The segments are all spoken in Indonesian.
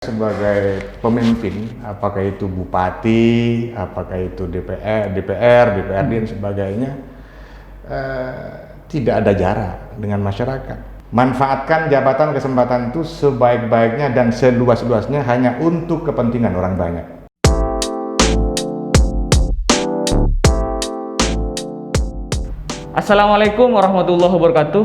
Sebagai pemimpin, apakah itu bupati, apakah itu DPRD dan sebagainya, tidak ada jarak dengan masyarakat. Manfaatkan jabatan kesempatan itu sebaik-baiknya dan seluas-luasnya hanya untuk kepentingan orang banyak. Assalamualaikum warahmatullahi wabarakatuh.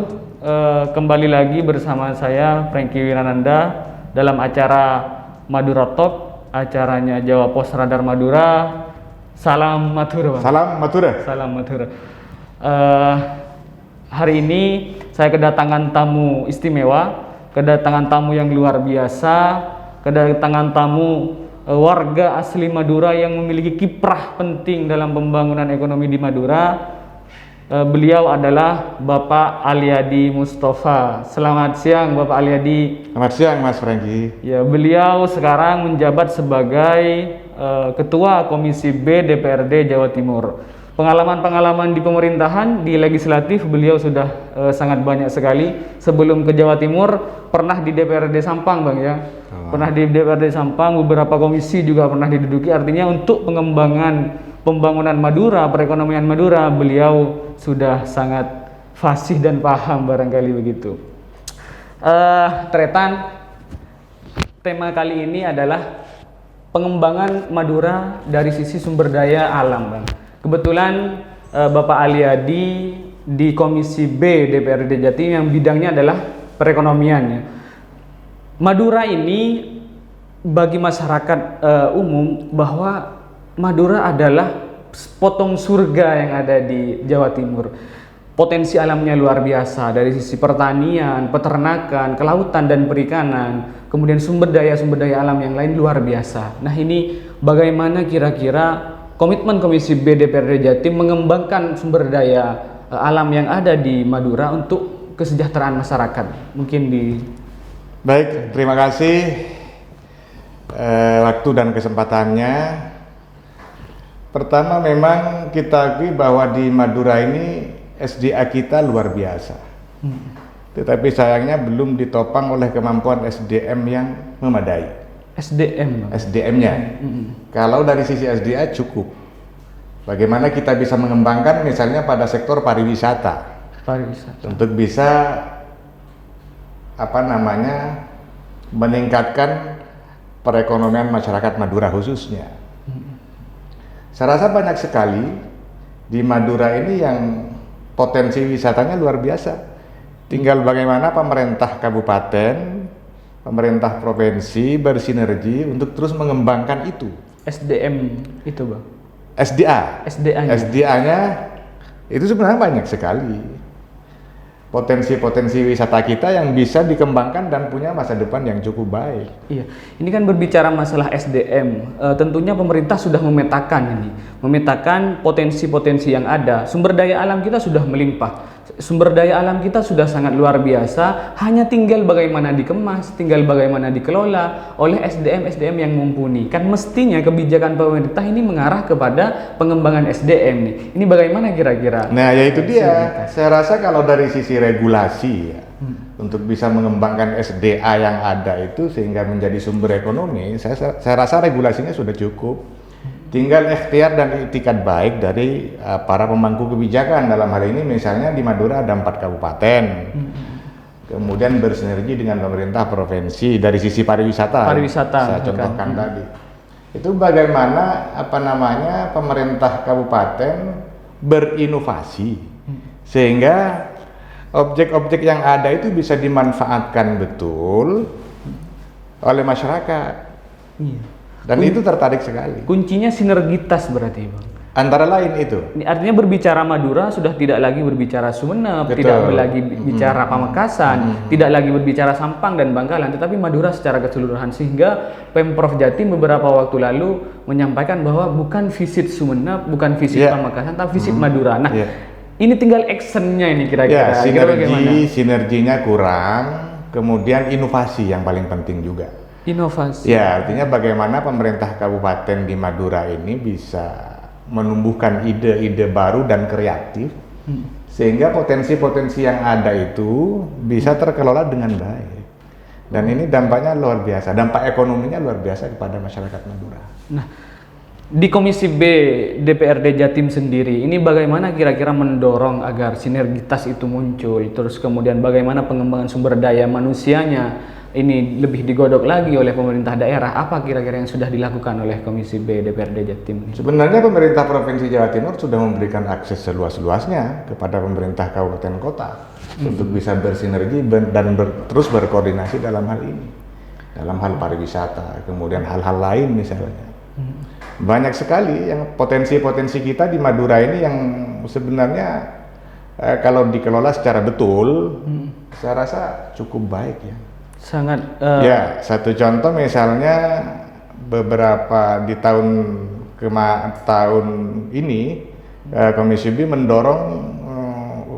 Kembali lagi bersama saya Franky Wirananda dalam acara Madura Talk, acaranya Jawa Pos Radar Madura. Salam Madura, Bang. Salam Madura. Salam Madura. Hari ini saya kedatangan tamu istimewa, kedatangan tamu yang luar biasa, kedatangan tamu warga asli Madura yang memiliki kiprah penting dalam pembangunan ekonomi di Madura. Beliau adalah Bapak Aliyadi Mustafa. Selamat siang Bapak Aliyadi. Selamat siang Mas Franky. Ya, beliau sekarang menjabat sebagai Ketua Komisi B DPRD Jawa Timur. Pengalaman-pengalaman di pemerintahan, di legislatif beliau sudah sangat banyak sekali. Sebelum ke Jawa Timur pernah di DPRD Sampang, Bang, ya. Pernah di DPRD Sampang, beberapa komisi juga pernah diduduki. Artinya untuk pengembangan pembangunan Madura, perekonomian Madura, beliau sudah sangat fasih dan paham, barangkali begitu. Tretan, tema kali ini adalah pengembangan Madura dari sisi sumber daya alam, Bang. Kebetulan Bapak Aliyadi di Komisi B DPRD Jatim yang bidangnya adalah perekonomian, ya. Madura ini bagi masyarakat umum bahwa Madura adalah potong surga yang ada di Jawa Timur. Potensi alamnya luar biasa dari sisi pertanian, peternakan, kelautan dan perikanan. Kemudian sumber daya alam yang lain luar biasa. Nah, ini bagaimana kira-kira komitmen Komisi B DPRD Jatim mengembangkan sumber daya alam yang ada di Madura untuk kesejahteraan masyarakat? Mungkin di... Baik, terima kasih waktu dan kesempatannya. Pertama, memang kita akui bahwa di Madura ini SDA kita luar biasa. Tetapi sayangnya belum ditopang oleh kemampuan SDM yang memadai. SDM-nya. Kalau dari sisi SDA cukup. Bagaimana kita bisa mengembangkan misalnya pada sektor pariwisata. Untuk bisa meningkatkan perekonomian masyarakat Madura khususnya. Saya rasa banyak sekali di Madura ini yang potensi wisatanya luar biasa. Tinggal bagaimana pemerintah kabupaten, pemerintah provinsi bersinergi untuk terus mengembangkan itu. SDM itu, Bang. SDA-nya itu sebenarnya banyak sekali. Potensi-potensi wisata kita yang bisa dikembangkan dan punya masa depan yang cukup baik. Iya, ini kan berbicara masalah SDM. Tentunya pemerintah sudah memetakan potensi-potensi yang ada. Sumber daya alam kita sudah melimpah. Sumber daya alam kita sudah sangat luar biasa. Hanya tinggal bagaimana dikemas, tinggal bagaimana dikelola oleh SDM yang mumpuni. Kan mestinya kebijakan pemerintah ini mengarah kepada pengembangan SDM nih. Ini bagaimana kira-kira? Nah, yaitu dia. Saya rasa kalau dari sisi regulasi ya, untuk bisa mengembangkan SDA yang ada itu sehingga menjadi sumber ekonomi, saya rasa regulasinya sudah cukup. Tinggal ikhtiar dan itikat baik dari para pemangku kebijakan. Dalam hal ini misalnya di Madura ada 4 kabupaten. Kemudian bersinergi dengan pemerintah provinsi dari sisi pariwisata. Saya contohkan tadi. Itu bagaimana pemerintah kabupaten berinovasi sehingga objek-objek yang ada itu bisa dimanfaatkan betul oleh masyarakat. Iya. Dan itu tertarik sekali. Kuncinya sinergitas berarti, Bang. Antara lain itu. Ini artinya berbicara Madura sudah tidak lagi berbicara Sumeneb, tidak lagi bicara Pamekasan, tidak lagi berbicara Sampang dan Bangkalan, tetapi Madura secara keseluruhan. Sehingga Pemprov Jatim beberapa waktu lalu menyampaikan bahwa bukan visit Sumeneb, bukan visit Pamekasan, tapi visit Madura. Nah, ini tinggal actionnya ini kira-kira. Sinerginya kurang, kemudian inovasi yang paling penting juga. Inovasi. Ya, artinya bagaimana pemerintah kabupaten di Madura ini bisa menumbuhkan ide-ide baru dan kreatif sehingga potensi-potensi yang ada itu bisa terkelola dengan baik. Dan ini dampaknya luar biasa, dampak ekonominya luar biasa kepada masyarakat Madura. Nah, di Komisi B DPRD Jatim sendiri, ini bagaimana kira-kira mendorong agar sinergitas itu muncul, terus kemudian bagaimana pengembangan sumber daya manusianya ini lebih digodok lagi oleh pemerintah daerah? Apa kira-kira yang sudah dilakukan oleh Komisi B DPRD Jatim? Sebenarnya pemerintah Provinsi Jawa Timur sudah memberikan akses seluas-luasnya kepada pemerintah kabupaten kota untuk bisa bersinergi dan terus berkoordinasi dalam hal ini, dalam hal pariwisata, kemudian hal-hal lain misalnya. Banyak sekali yang potensi-potensi kita di Madura ini yang sebenarnya kalau dikelola secara betul, saya rasa cukup baik ya. Sangat. Ya, satu contoh misalnya beberapa di tahun ini Komisi B mendorong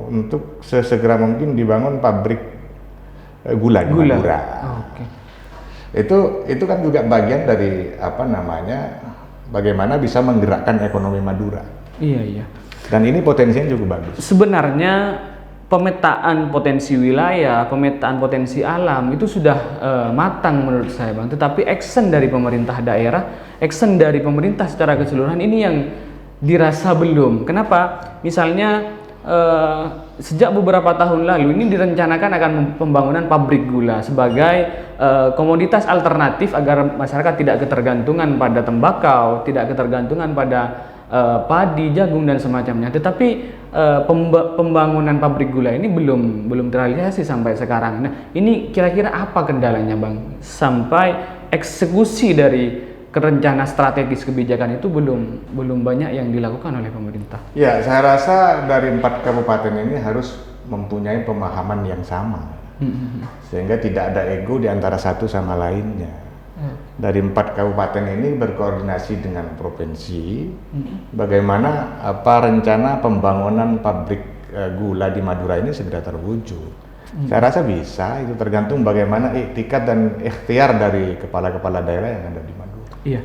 untuk sesegera mungkin dibangun pabrik gula di Madura. Okay. Itu kan juga bagian dari bagaimana bisa menggerakkan ekonomi Madura. Iya. Dan ini potensinya cukup bagus. Sebenarnya pemetaan potensi wilayah, pemetaan potensi alam itu sudah matang menurut saya, Bang. Tetapi action dari pemerintah daerah, action dari pemerintah secara keseluruhan ini yang dirasa belum. Kenapa? Misalnya sejak beberapa tahun lalu ini direncanakan akan pembangunan pabrik gula sebagai komoditas alternatif agar masyarakat tidak ketergantungan pada tembakau, tidak ketergantungan pada padi, jagung dan semacamnya. Tetapi pembangunan pabrik gula ini belum terrealisasi sampai sekarang. Nah, ini kira-kira apa kendalanya, Bang? Sampai eksekusi dari rencana strategis kebijakan itu belum banyak yang dilakukan oleh pemerintah. Ya, saya rasa dari 4 kabupaten ini harus mempunyai pemahaman yang sama, sehingga tidak ada ego di antara satu sama lainnya. Dari 4 kabupaten ini berkoordinasi dengan provinsi, bagaimana rencana pembangunan pabrik gula di Madura ini segera terwujud. Saya rasa bisa, itu tergantung bagaimana iktikat dan ikhtiar dari kepala-kepala daerah yang ada di Madura. Iya,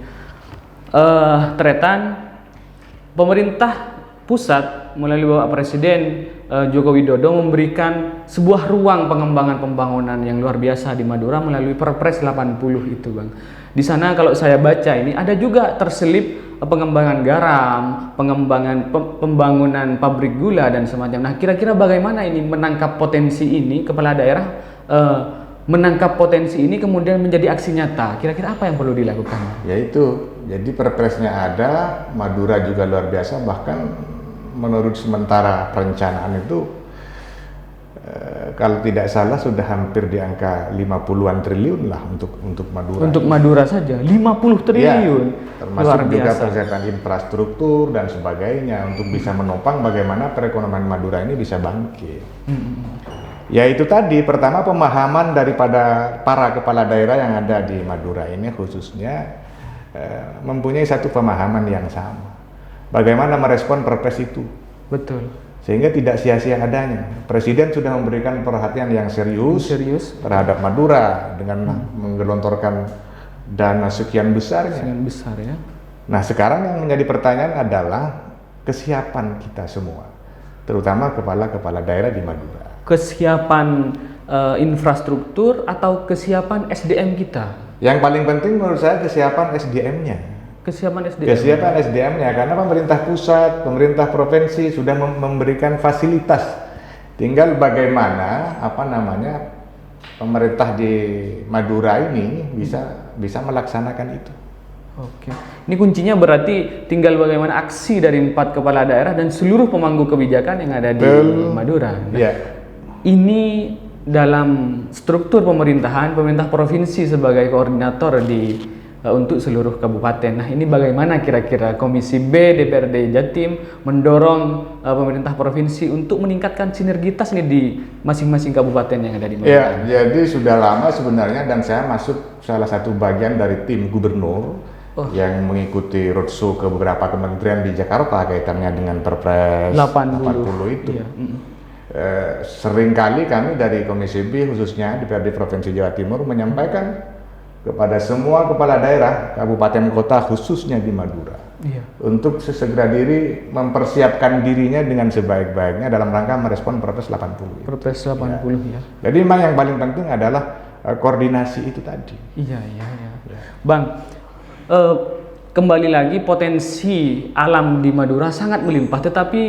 Tretan, pemerintah pusat melalui Bapak Presiden Joko Widodo memberikan sebuah ruang pengembangan pembangunan yang luar biasa di Madura melalui Perpres 80 itu, Bang. Di sana kalau saya baca ini ada juga terselip pengembangan garam, pembangunan pabrik gula dan semacam. Nah, kira-kira bagaimana ini menangkap potensi ini, kepala daerah menangkap potensi ini kemudian menjadi aksi nyata? Kira-kira apa yang perlu dilakukan? Ya itu, jadi perpresnya ada, Madura juga luar biasa, bahkan menurut sementara perencanaan itu kalau tidak salah sudah hampir di angka 50-an triliun lah untuk Madura. Untuk Madura saja 50 triliun. Ya, termasuk juga persiapan infrastruktur dan sebagainya untuk bisa menopang bagaimana perekonomian Madura ini bisa bangkit. Ya itu tadi, pertama pemahaman daripada para kepala daerah yang ada di Madura ini khususnya mempunyai satu pemahaman yang sama. Bagaimana merespon perpres itu. Betul. Sehingga tidak sia-sia adanya. Presiden sudah memberikan perhatian yang serius terhadap Madura dengan menggelontorkan dana sekian besarnya. Sekian besar ya. Nah sekarang yang menjadi pertanyaan adalah kesiapan kita semua, terutama kepala-kepala daerah di Madura. Kesiapan infrastruktur atau kesiapan SDM kita? Yang paling penting menurut saya kesiapan SDM-nya. Kesiapan SDM-nya karena pemerintah pusat, pemerintah provinsi sudah memberikan fasilitas. Tinggal bagaimana pemerintah di Madura ini bisa melaksanakan itu. Oke. Ini kuncinya berarti tinggal bagaimana aksi dari 4 kepala daerah dan seluruh pemangku kebijakan yang ada di Madura. Iya. Ini dalam struktur pemerintahan, pemerintah provinsi sebagai koordinator untuk seluruh kabupaten. Nah, ini bagaimana kira-kira Komisi B DPRD Jatim mendorong pemerintah provinsi untuk meningkatkan sinergitas nih di masing-masing kabupaten yang ada di Madura? Ya, jadi sudah lama sebenarnya dan saya masuk salah satu bagian dari tim gubernur yang mengikuti roadshow ke beberapa kementerian di Jakarta kaitannya dengan Perpres 80 itu. Iya. Seringkali kami dari Komisi B khususnya DPRD Provinsi Jawa Timur menyampaikan kepada semua kepala daerah, kabupaten kota khususnya di Madura, untuk sesegera diri mempersiapkan dirinya dengan sebaik-baiknya dalam rangka merespon Perpres 80. Perpres 80 ya. Jadi memang yang paling penting adalah koordinasi itu tadi. Iya. Bang, kembali lagi potensi alam di Madura sangat melimpah, tetapi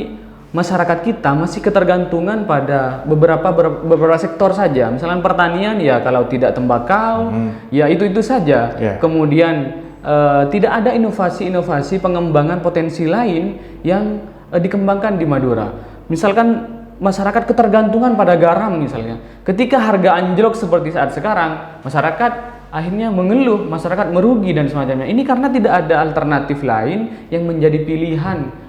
masyarakat kita masih ketergantungan pada beberapa sektor saja. Misalnya pertanian, ya kalau tidak tembakau, ya itu saja. Kemudian tidak ada inovasi pengembangan potensi lain yang dikembangkan di Madura. Misalkan masyarakat ketergantungan pada garam misalnya. Ketika harga anjlok seperti saat sekarang, masyarakat akhirnya mengeluh, masyarakat merugi dan semacamnya. Ini karena tidak ada alternatif lain yang menjadi pilihan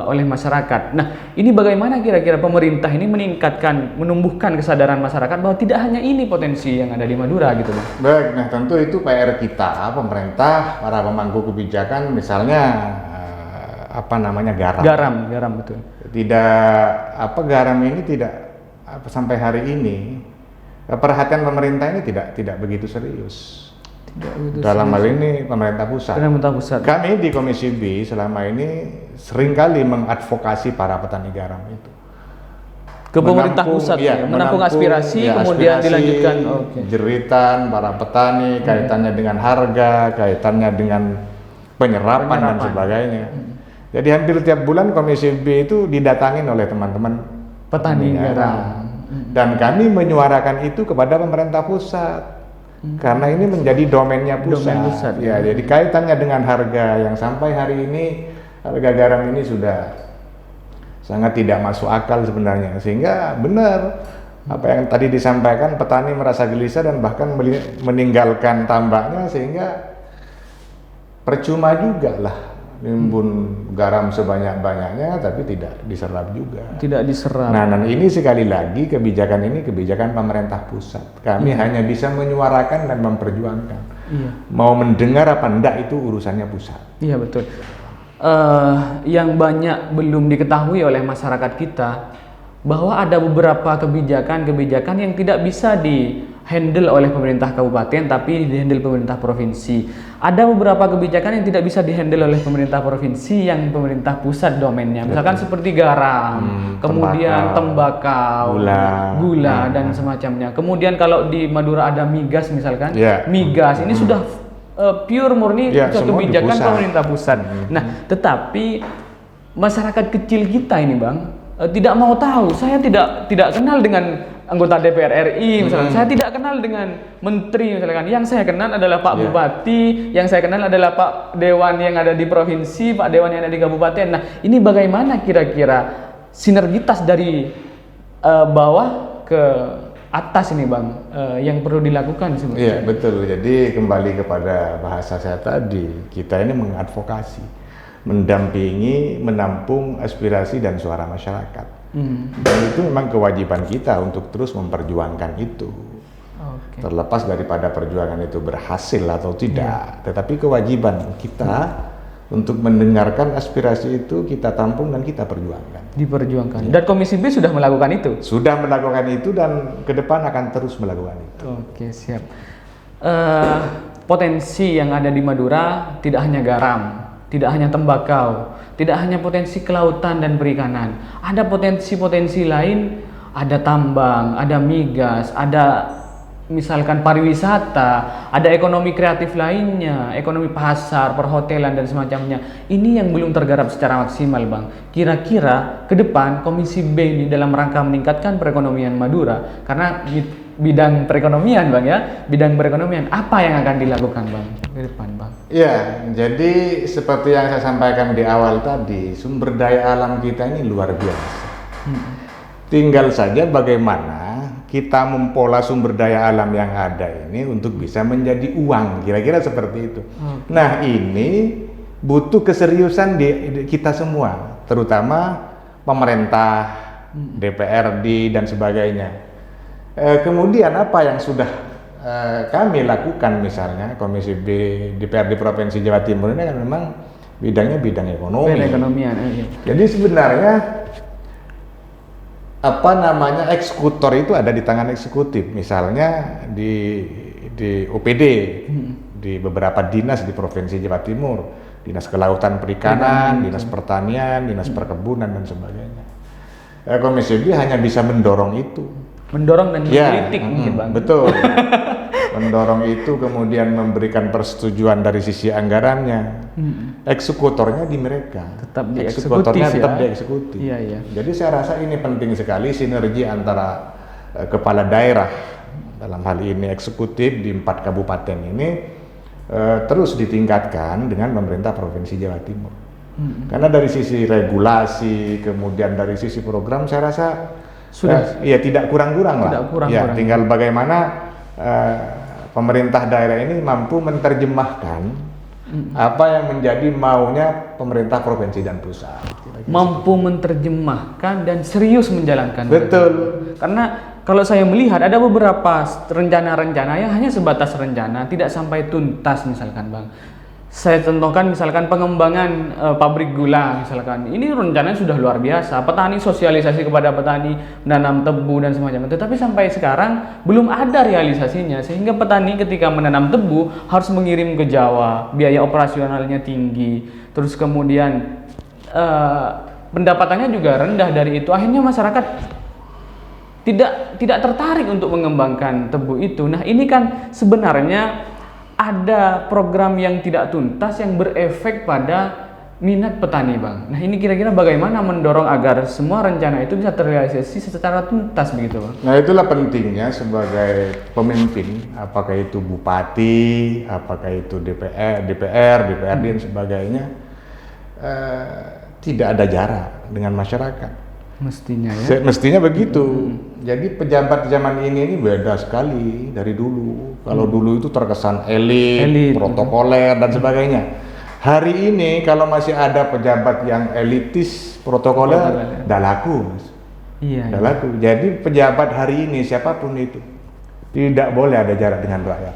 oleh masyarakat. Nah, ini bagaimana kira-kira pemerintah ini menumbuhkan kesadaran masyarakat bahwa tidak hanya ini potensi yang ada di Madura gitu, Bang. Baik, nah tentu itu PR kita, pemerintah, para pemangku kebijakan, misalnya garam. Garam betul. Garam ini tidak sampai hari ini perhatian pemerintah ini tidak begitu serius. Dalam hal ini pemerintah pusat. Kami di Komisi B selama ini seringkali mengadvokasi para petani garam itu ke pemerintah pusat, menampung aspirasi, kemudian dilanjutkan. Jeritan para petani, kaitannya dengan harga, kaitannya dengan penyerapan dan sebagainya. Jadi hampir tiap bulan Komisi B itu didatangin oleh teman-teman petani garam. Dan kami menyuarakan itu kepada pemerintah pusat. Karena ini menjadi domainnya pusat. Jadi kaitannya dengan harga yang sampai hari ini harga garam ini sudah sangat tidak masuk akal sebenarnya. Sehingga benar apa yang tadi disampaikan, petani merasa gelisah dan bahkan meninggalkan tambaknya, sehingga percuma juga lah nimbun garam sebanyak-banyaknya tapi tidak diserap juga. Tidak diserap. Nah, dan ini sekali lagi kebijakan ini kebijakan pemerintah pusat. Kami hanya bisa menyuarakan dan memperjuangkan. Mau mendengar apa enggak itu urusannya pusat. Iya, betul. Yang banyak belum diketahui oleh masyarakat kita bahwa ada beberapa kebijakan yang tidak bisa di-handle oleh pemerintah kabupaten tapi di-handle pemerintah provinsi. Ada beberapa kebijakan yang tidak bisa di-handle oleh pemerintah provinsi yang pemerintah pusat domainnya. Misalkan seperti garam, kemudian tembakau, gula dan semacamnya. Kemudian kalau di Madura ada migas misalkan, migas ini sudah pure murni suatu kebijakan pemerintah pusat. Nah, tetapi masyarakat kecil kita ini, Bang, tidak mau tahu. Saya tidak kenal dengan anggota DPR RI misalkan. Saya tidak kenal dengan menteri misalkan. Yang saya kenal adalah Pak Bupati, yang saya kenal adalah Pak Dewan yang ada di provinsi, Pak Dewan yang ada di kabupaten. Nah, ini bagaimana kira-kira sinergitas dari bawah ke atas ini, Bang, yang perlu dilakukan sebenarnya? Iya, betul. Jadi kembali kepada bahasa saya tadi, kita ini mengadvokasi, mendampingi, menampung aspirasi dan suara masyarakat. Dan itu memang kewajiban kita untuk terus memperjuangkan itu. Terlepas daripada perjuangan itu berhasil atau tidak, tetapi kewajiban kita untuk mendengarkan aspirasi itu kita tampung dan kita perjuangkan. Diperjuangkan. Dan Komisi B sudah melakukan itu? Sudah melakukan itu dan ke depan akan terus melakukan itu. Oke, siap. Potensi yang ada di Madura tidak hanya garam, tidak hanya tembakau, tidak hanya potensi kelautan dan perikanan. Ada potensi-potensi lain, ada tambang, ada migas, ada misalkan pariwisata, ada ekonomi kreatif lainnya, ekonomi pasar, perhotelan dan semacamnya. Ini yang belum tergarap secara maksimal, Bang. Kira-kira ke depan Komisi B ini dalam rangka meningkatkan perekonomian Madura, karena bidang perekonomian, Bang, ya, bidang perekonomian, apa yang akan dilakukan, Bang, ke depan, Bang? Ya, jadi seperti yang saya sampaikan di awal tadi, sumber daya alam kita ini luar biasa. Tinggal saja bagaimana kita mempola sumber daya alam yang ada ini untuk bisa menjadi uang, kira-kira seperti itu. Nah, ini butuh keseriusan di kita semua, terutama pemerintah, DPRD dan sebagainya. Kemudian apa yang sudah kami lakukan, misalnya Komisi B DPRD Provinsi Jawa Timur ini kan memang bidangnya bidang ekonomi. Jadi sebenarnya eksekutor itu ada di tangan eksekutif, misalnya di OPD, di beberapa dinas di Provinsi Jawa Timur, Dinas Kelautan Perikanan, Dinas Pertanian, Dinas Perkebunan dan sebagainya. Komisi B hanya bisa mendorong itu. Mendorong dan mengkritik mungkin, Bang. Betul. mendorong itu, kemudian memberikan persetujuan dari sisi anggarannya. Eksekutornya di mereka. Tetap di Eksekutornya eksekutif tetap ya. di eksekutif. Iya, iya. Jadi saya rasa ini penting sekali sinergi antara kepala daerah, dalam hal ini eksekutif di 4 kabupaten ini terus ditingkatkan dengan pemerintah Provinsi Jawa Timur. Karena dari sisi regulasi, kemudian dari sisi program, saya rasa ya tidak kurang-kurang lah. Ya, tinggal bagaimana pemerintah daerah ini mampu menerjemahkan apa yang menjadi maunya pemerintah provinsi dan pusat. Mampu menerjemahkan dan serius menjalankan. Betul. Karena kalau saya melihat ada beberapa rencana-rencana yang hanya sebatas rencana, tidak sampai tuntas misalkan Bang. Saya contohkan misalkan pengembangan pabrik gula misalkan. Ini rencananya sudah luar biasa. Petani, sosialisasi kepada petani, menanam tebu dan semacamnya. Tetapi sampai sekarang belum ada realisasinya. Sehingga petani ketika menanam tebu harus mengirim ke Jawa, biaya operasionalnya tinggi. Terus kemudian pendapatannya juga rendah dari itu. Akhirnya masyarakat tidak tertarik untuk mengembangkan tebu itu. Nah, ini kan sebenarnya ada program yang tidak tuntas yang berefek pada minat petani Bang. Nah, ini kira-kira bagaimana mendorong agar semua rencana itu bisa terrealisasi secara tuntas begitu Bang? Nah, itulah pentingnya sebagai pemimpin, apakah itu bupati, apakah itu DPRD dan sebagainya, tidak ada jarak dengan masyarakat. Mestinya ya. Mestinya begitu. Jadi pejabat zaman ini beda sekali dari dulu. Kalau dulu itu terkesan elit, protokoler dan sebagainya. Hari ini kalau masih ada pejabat yang elitis, protokoler, dah laku, Mas. Iya. Dah laku. Jadi pejabat hari ini siapapun itu tidak boleh ada jarak dengan rakyat.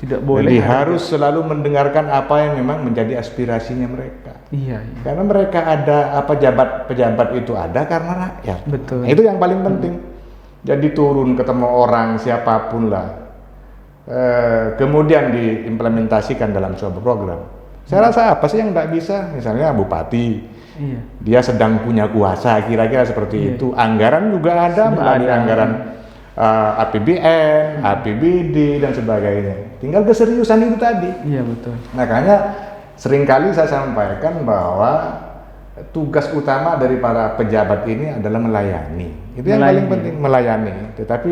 Tidak boleh. Jadi harus selalu mendengarkan apa yang memang menjadi aspirasinya mereka. Iya. Karena mereka ada pejabat itu ada karena rakyat. Betul. Nah, itu yang paling penting. Jadi turun ketemu orang siapapun lah, kemudian diimplementasikan dalam suatu program. Saya rasa apa sih yang tidak bisa? Misalnya bupati, dia sedang punya kuasa, kira-kira seperti itu. Anggaran juga ada melalui anggaran APBN, APBD dan sebagainya. Tinggal keseriusan itu tadi. Iya betul. Makanya seringkali saya sampaikan bahwa tugas utama dari para pejabat ini adalah melayani. Itu yang paling penting, melayani. Tetapi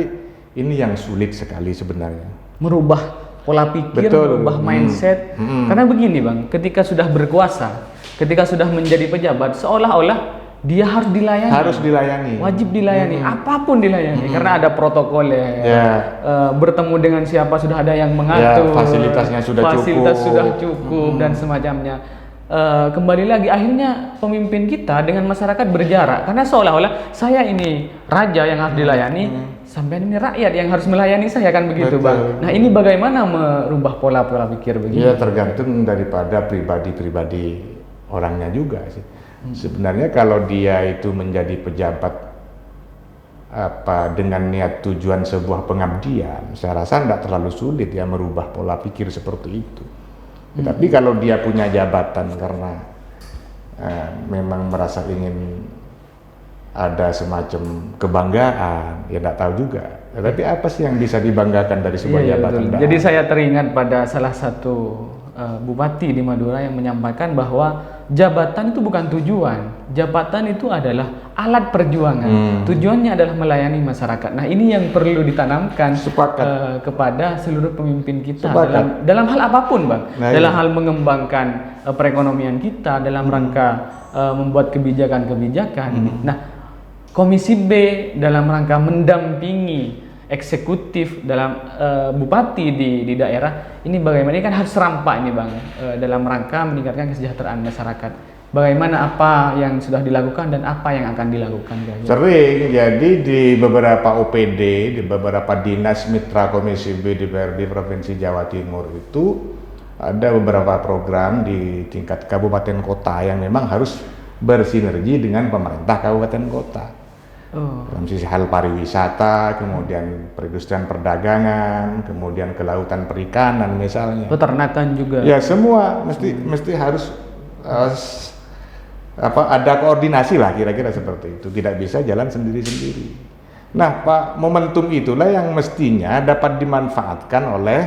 ini yang sulit sekali sebenarnya. Merubah pola pikir, merubah mindset. Karena begini Bang, ketika sudah berkuasa, ketika sudah menjadi pejabat, seolah-olah dia harus dilayani. Harus dilayani. Wajib dilayani, apapun dilayani. Karena ada protokolnya. Bertemu dengan siapa sudah ada yang mengatur. Fasilitasnya sudah cukup dan semacamnya. Kembali lagi akhirnya pemimpin kita dengan masyarakat berjarak karena seolah-olah saya ini raja yang harus dilayani, sampai ini rakyat yang harus melayani saya, kan begitu Bang. Nah, ini bagaimana merubah pola-pola pikir begitu? Ya tergantung daripada pribadi-pribadi orangnya juga sih. Sebenarnya kalau dia itu menjadi pejabat dengan niat tujuan sebuah pengabdian, saya rasa tidak terlalu sulit ya merubah pola pikir seperti itu. Tapi kalau dia punya jabatan karena memang merasa ingin ada semacam kebanggaan, ya tidak tahu juga. Tapi apa sih yang bisa dibanggakan dari sebuah jabatan? Jadi saya teringat pada salah satu bupati di Madura yang menyampaikan bahwa jabatan itu bukan tujuan, jabatan itu adalah alat perjuangan. Tujuannya adalah melayani masyarakat. Nah, ini yang perlu ditanamkan kepada seluruh pemimpin kita dalam hal apapun, Bang. Dalam hal mengembangkan perekonomian kita, dalam rangka membuat kebijakan-kebijakan. Nah, Komisi B dalam rangka mendampingi eksekutif dalam bupati di daerah ini bagaimana, ini kan harus serampak ini Bang, dalam rangka meningkatkan kesejahteraan masyarakat. Bagaimana apa yang sudah dilakukan dan apa yang akan dilakukan? Sering, jadi di beberapa OPD, di beberapa dinas mitra Komisi B DPRD Provinsi Jawa Timur itu ada beberapa program di tingkat kabupaten kota yang memang harus bersinergi dengan pemerintah kabupaten kota. Dalam sisi hal pariwisata, kemudian perindustrian perdagangan, kemudian kelautan perikanan misalnya. Peternakan juga. Ya semua mesti harus ada koordinasi lah, kira-kira seperti itu. Tidak bisa jalan sendiri-sendiri. Nah, Pak, momentum itulah yang mestinya dapat dimanfaatkan oleh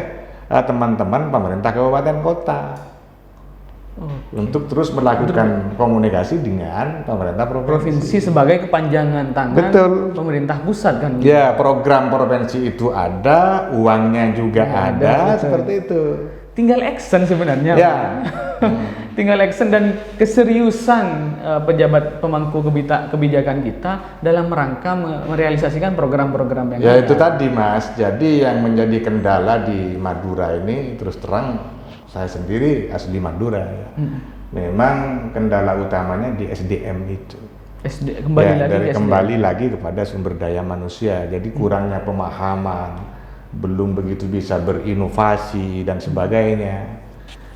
teman-teman pemerintah kabupaten kota untuk terus melakukan komunikasi dengan pemerintah Provinsi sebagai kepanjangan tangan Betul. pemerintah pusat kan. Ya, program provinsi itu ada, uangnya juga ada, betul. seperti itu. Tinggal action sebenarnya. Ya. Tinggal action dan keseriusan pejabat pemangku kebijakan kita dalam rangka merealisasikan program-program yang Ya ada. itu tadi Mas, jadi yang menjadi kendala di Madura ini terus terang saya sendiri asli Madura ya. Memang kendala utamanya di SDM itu. Kembali lagi kepada sumber daya manusia. Jadi kurangnya pemahaman, belum begitu bisa berinovasi dan sebagainya.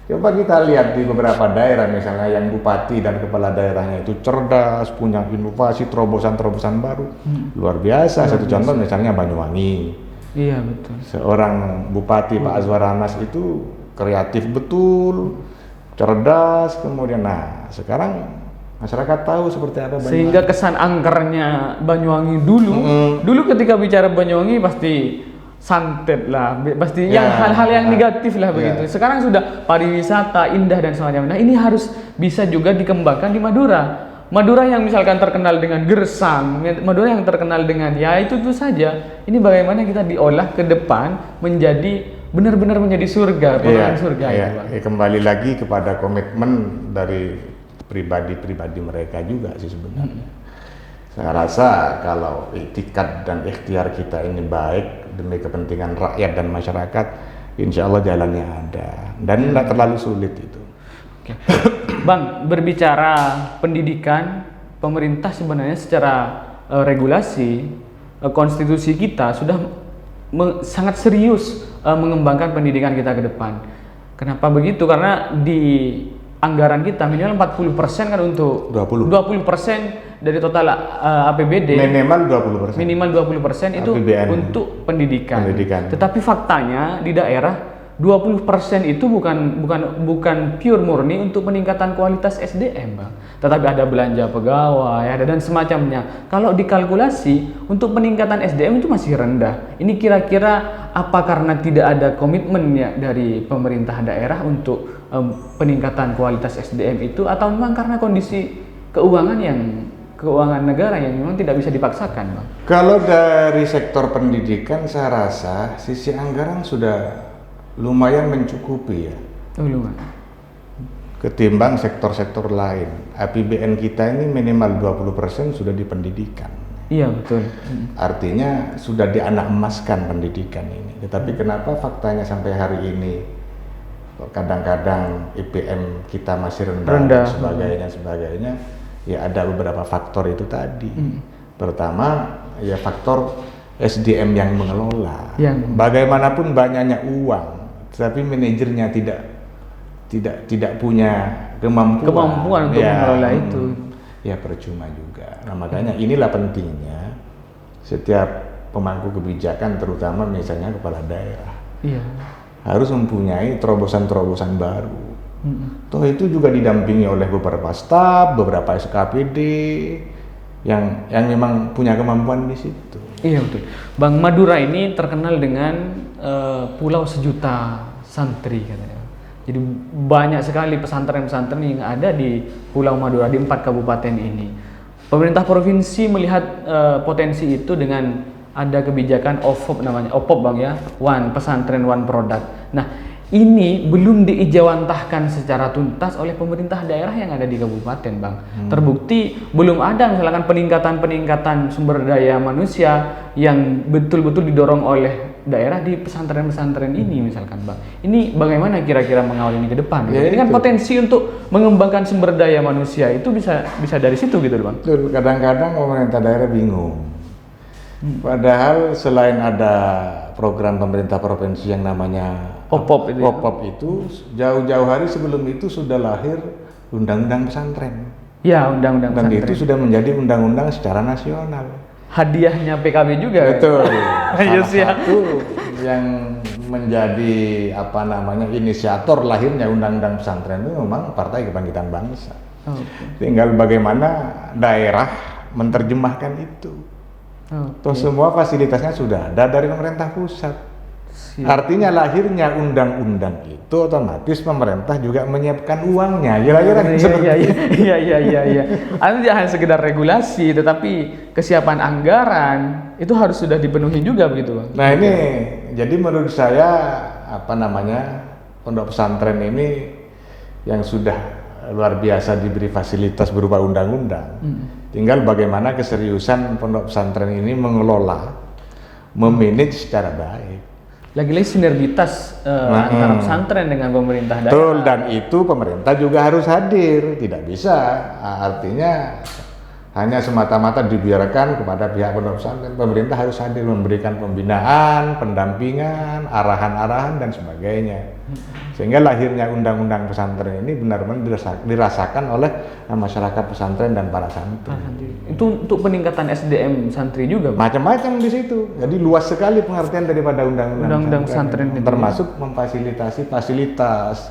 Coba kita lihat di beberapa daerah misalnya yang bupati dan kepala daerahnya itu cerdas, punya inovasi, terobosan-terobosan baru. Luar biasa. Satu contoh misalnya Banyuwangi. Iya betul. Seorang bupati Pak Azwar Anas itu kreatif betul, cerdas, kemudian sekarang masyarakat tahu seperti apa Banyuwangi. Sehingga kesan angkernya Banyuwangi dulu ketika bicara Banyuwangi pasti santet lah, pasti yang hal-hal yang negatif lah begitu. Sekarang sudah pariwisata indah dan semacamnya. Nah, ini harus bisa juga dikembangkan di Madura. Madura yang misalkan terkenal dengan gersang, Madura yang terkenal dengan ya itu saja. Ini bagaimana kita diolah ke depan menjadi benar-benar menjadi surga, surga. Kembali lagi kepada komitmen dari pribadi-pribadi mereka juga sih sebenarnya. Saya rasa kalau itikat dan ikhtiar kita ini baik demi kepentingan rakyat dan masyarakat, insya Allah jalannya ada dan tidak terlalu sulit itu. Oke. Bang, berbicara pendidikan, pemerintah sebenarnya secara regulasi konstitusi kita sudah sangat serius mengembangkan pendidikan kita ke depan. Kenapa begitu? Karena di anggaran kita minimal 40% kan untuk 20% dari total APBD. Minimal 20%. Minimal 20% itu APBN. Untuk pendidikan. Pendidikan. Tetapi faktanya di daerah 20% itu bukan pure murni untuk peningkatan kualitas SDM, Bang. Tetapi ada belanja pegawai, ada dan semacamnya. Kalau dikalkulasi untuk peningkatan SDM itu masih rendah. Ini kira-kira apa karena tidak ada komitmennya dari pemerintah daerah untuk peningkatan kualitas SDM itu, atau memang karena kondisi keuangan negara yang memang tidak bisa dipaksakan, Bang? Kalau dari sektor pendidikan saya rasa sisi anggaran sudah lumayan mencukupi ya. Lumayan. Ketimbang sektor-sektor lain. APBN kita ini minimal 20% sudah di pendidikan. Iya, betul. Artinya sudah dianak emaskan pendidikan ini. Tetapi kenapa faktanya sampai hari ini kadang-kadang IPM kita masih rendah. Dan sebagainya. Ya ada beberapa faktor itu tadi. Pertama ya faktor SDM yang mengelola. Bagaimanapun banyaknya uang, tetapi manajernya tidak punya kemampuan untuk mengelola itu. Ya percuma juga. Nah makanya inilah pentingnya setiap pemangku kebijakan, terutama misalnya kepala daerah, harus mempunyai terobosan-terobosan baru. Toh itu juga didampingi oleh beberapa staf, beberapa SKPD yang memang punya kemampuan di situ. Iya betul. Bang, Madura ini terkenal dengan pulau sejuta santri katanya. Jadi banyak sekali pesantren-pesantren yang ada di Pulau Madura di 4 kabupaten ini. Pemerintah provinsi melihat potensi itu dengan ada kebijakan OPOP namanya, OPOP Bang ya, One Pesantren One Product. Nah, ini belum diijawantahkan secara tuntas oleh pemerintah daerah yang ada di kabupaten, Bang. Terbukti belum ada misalkan peningkatan sumber daya manusia yang betul-betul didorong oleh daerah di pesantren-pesantren ini misalkan, Bang. Ini bagaimana kira-kira mengawal ini ke depan? Ya, ini kan potensi untuk mengembangkan sumber daya manusia itu bisa dari situ gitu, Bang. Betul, kadang-kadang pemerintah daerah bingung. Padahal selain ada program pemerintah provinsi yang namanya OPOP itu jauh-jauh hari sebelum itu sudah lahir undang-undang pesantren. Ya, undang-undang Dan pesantren. itu sudah menjadi undang-undang secara nasional. Hadiahnya PKB juga. Betul. Salah satu yang menjadi inisiator lahirnya undang-undang pesantren itu memang Partai Kebangkitan Bangsa. Tinggal bagaimana daerah menerjemahkan itu. Toh semua fasilitasnya sudah ada dari pemerintah pusat. Artinya lahirnya undang-undang itu otomatis pemerintah juga menyiapkan uangnya. Kira-kira Iya. Artinya tidak hanya sekedar regulasi, tetapi kesiapan anggaran itu harus sudah dipenuhi juga begitu, Bang. Nah ini, jadi menurut saya pondok pesantren ini yang sudah luar biasa diberi fasilitas berupa undang-undang. Tinggal bagaimana keseriusan pondok pesantren ini mengelola, memanage secara baik. Lagi-lagi sinergitas antara pesantren dengan pemerintah daerah. Betul, dan itu pemerintah juga harus hadir, tidak bisa. Artinya hanya semata-mata dibiarkan kepada pihak pondok pesantren. Pemerintah harus hadir, memberikan pembinaan, pendampingan, arahan-arahan dan sebagainya. Sehingga lahirnya undang-undang pesantren ini benar-benar dirasakan oleh masyarakat pesantren dan para santri. Itu untuk peningkatan SDM santri juga, Bang? Macam-macam di situ. Jadi luas sekali pengertian daripada undang-undang pesantren itu. Termasuk memfasilitasi fasilitas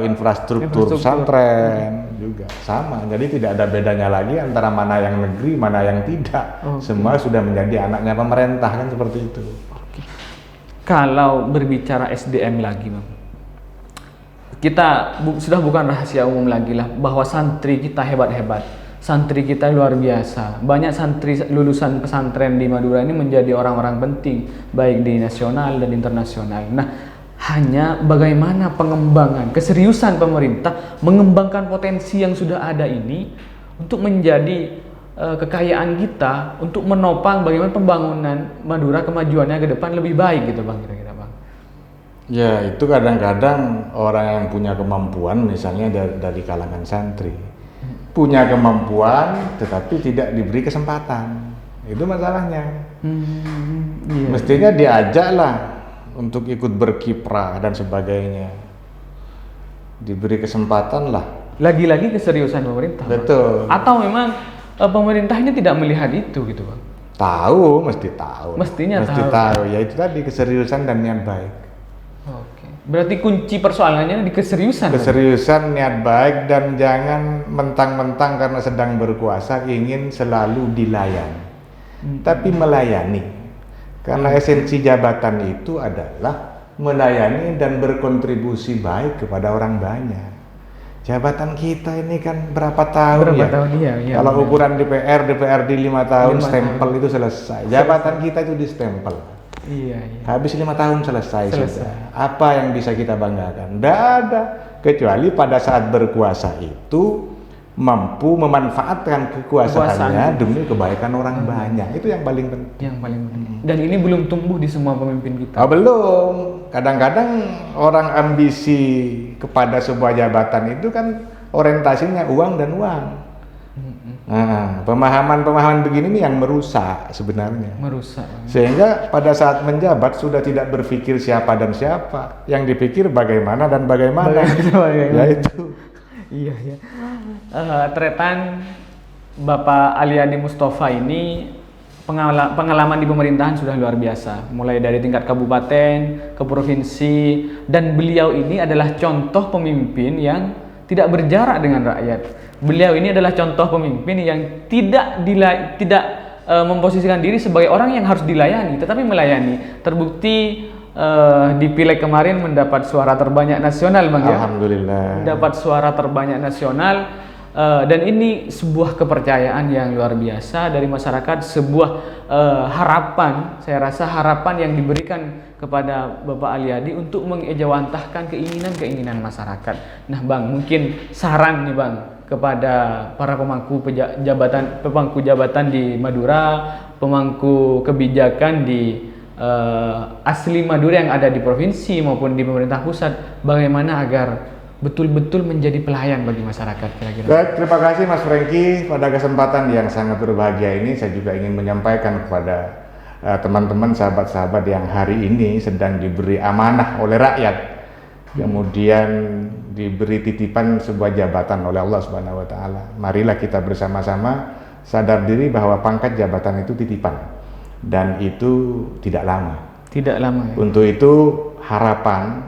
infrastruktur pesantren juga sama. Jadi tidak ada bedanya lagi antara mana yang negeri, mana yang tidak. Semua sudah menjadi anaknya pemerintah, kan seperti itu. Kalau berbicara SDM lagi, Bang, kita sudah bukan rahasia umum lagi lah bahwa santri kita hebat-hebat, santri kita luar biasa. Banyak santri lulusan pesantren di Madura ini menjadi orang-orang penting baik di nasional dan internasional. Nah, hanya bagaimana pengembangan, keseriusan pemerintah mengembangkan potensi yang sudah ada ini untuk menjadi kekayaan kita, untuk menopang bagaimana pembangunan Madura kemajuannya ke depan lebih baik gitu, Bang, kira-kira, Bang. Ya, itu kadang-kadang orang yang punya kemampuan, misalnya dari kalangan santri, punya kemampuan tetapi tidak diberi kesempatan. Itu masalahnya. Mestinya diajaklah untuk ikut berkiprah dan sebagainya, diberi kesempatan lah. Lagi-lagi keseriusan pemerintah. Betul. Bang. Atau memang pemerintah ini tidak melihat itu gitu, Bang? Mesti tahu. Mestinya mesti tahu. Ya itu tadi, keseriusan dan niat baik. Oke. Berarti kunci persoalannya di keseriusan. Keseriusan, niat baik, dan jangan mentang-mentang karena sedang berkuasa ingin selalu dilayani, tapi melayani. Karena esensi jabatan itu adalah melayani dan berkontribusi baik kepada orang banyak. Jabatan kita ini kan berapa tahun ya? Iya, kalau ukuran DPRD 5 tahun, stempel itu selesai. Jabatan kita itu distempel. Iya. Habis 5 tahun selesai. Sudah. Apa yang bisa kita banggakan? Tidak ada. Kecuali pada saat berkuasa itu mampu memanfaatkan kekuasaannya demi kebaikan orang banyak. Itu yang paling penting. Dan ini belum tumbuh di semua pemimpin kita. Belum. Kadang-kadang orang ambisi kepada sebuah jabatan itu kan orientasinya uang dan uang. Nah, pemahaman begini nih yang merusak sebenarnya. Sehingga pada saat menjabat sudah tidak berpikir siapa dan siapa, yang dipikir bagaimana dan bagaimana. Ya itu. Iya. Tretan Bapak Aliyadi Mustafa ini pengalaman di pemerintahan sudah luar biasa, mulai dari tingkat kabupaten ke provinsi, dan beliau ini adalah contoh pemimpin yang tidak berjarak dengan rakyat. Beliau ini adalah contoh pemimpin yang tidak memposisikan diri sebagai orang yang harus dilayani, tetapi melayani. Terbukti di Pileg kemarin mendapat suara terbanyak nasional, Bang. Alhamdulillah. Mendapat suara terbanyak nasional. Dan ini sebuah kepercayaan yang luar biasa dari masyarakat, sebuah harapan, saya rasa harapan yang diberikan kepada Bapak Aliyadi untuk mengejawantahkan keinginan-keinginan masyarakat. Nah, Bang, mungkin saran nih, Bang, kepada para pemangku jabatan di Madura, pemangku kebijakan di asli Madura yang ada di provinsi maupun di pemerintah pusat, bagaimana agar betul-betul menjadi pelayan bagi masyarakat kira-kira. Baik, terima kasih Mas Franky. Pada kesempatan yang sangat berbahagia ini, saya juga ingin menyampaikan kepada teman-teman, sahabat-sahabat yang hari ini sedang diberi amanah oleh rakyat, kemudian diberi titipan sebuah jabatan oleh Allah Subhanahu wa Ta'ala. Marilah kita bersama-sama sadar diri bahwa pangkat jabatan itu titipan dan itu tidak lama. Ya? Untuk itu harapan,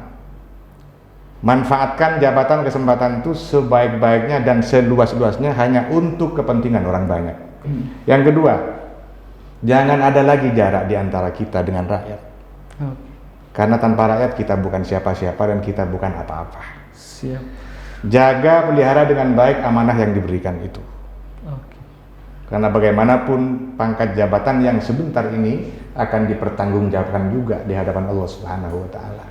manfaatkan jabatan kesempatan itu sebaik-baiknya dan seluas-luasnya hanya untuk kepentingan orang banyak. Yang kedua, Jangan ada lagi jarak di antara kita dengan rakyat. Oke. Karena tanpa rakyat kita bukan siapa-siapa dan kita bukan apa-apa. Siap. Jaga, pelihara dengan baik amanah yang diberikan itu. Oke. Karena bagaimanapun pangkat jabatan yang sebentar ini akan dipertanggungjawabkan juga di hadapan Allah Subhanahu wa taala.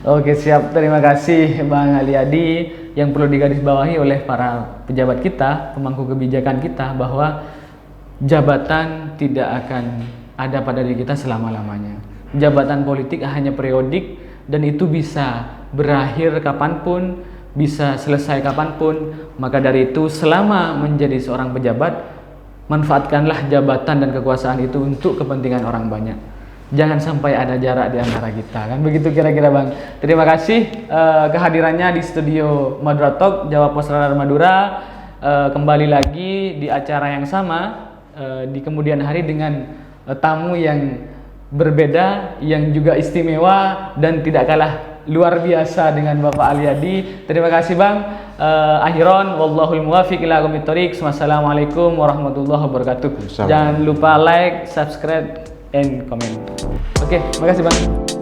Oke, siap. Terima kasih Bang Aliyadi. Yang perlu digarisbawahi oleh para pejabat kita, pemangku kebijakan kita, bahwa jabatan tidak akan ada pada diri kita selama-lamanya. Jabatan politik hanya periodik dan itu bisa berakhir kapanpun, bisa selesai kapanpun. Maka dari itu selama menjadi seorang pejabat, manfaatkanlah jabatan dan kekuasaan itu untuk kepentingan orang banyak. Jangan sampai ada jarak di antara kita, kan begitu kira-kira Bang. Terima kasih kehadirannya di studio Madura Talk Jawa Pos Radar Madura. Kembali lagi di acara yang sama di kemudian hari dengan tamu yang berbeda, yang juga istimewa dan tidak kalah luar biasa dengan Bapak Aliyadi. Terima kasih Bang. Akhiron wallahul muwaffiq ila aqwamit thoriq. Wassalamualaikum warahmatullahi wabarakatuh. Jangan lupa like, subscribe, and comment. Oke, makasih Bang.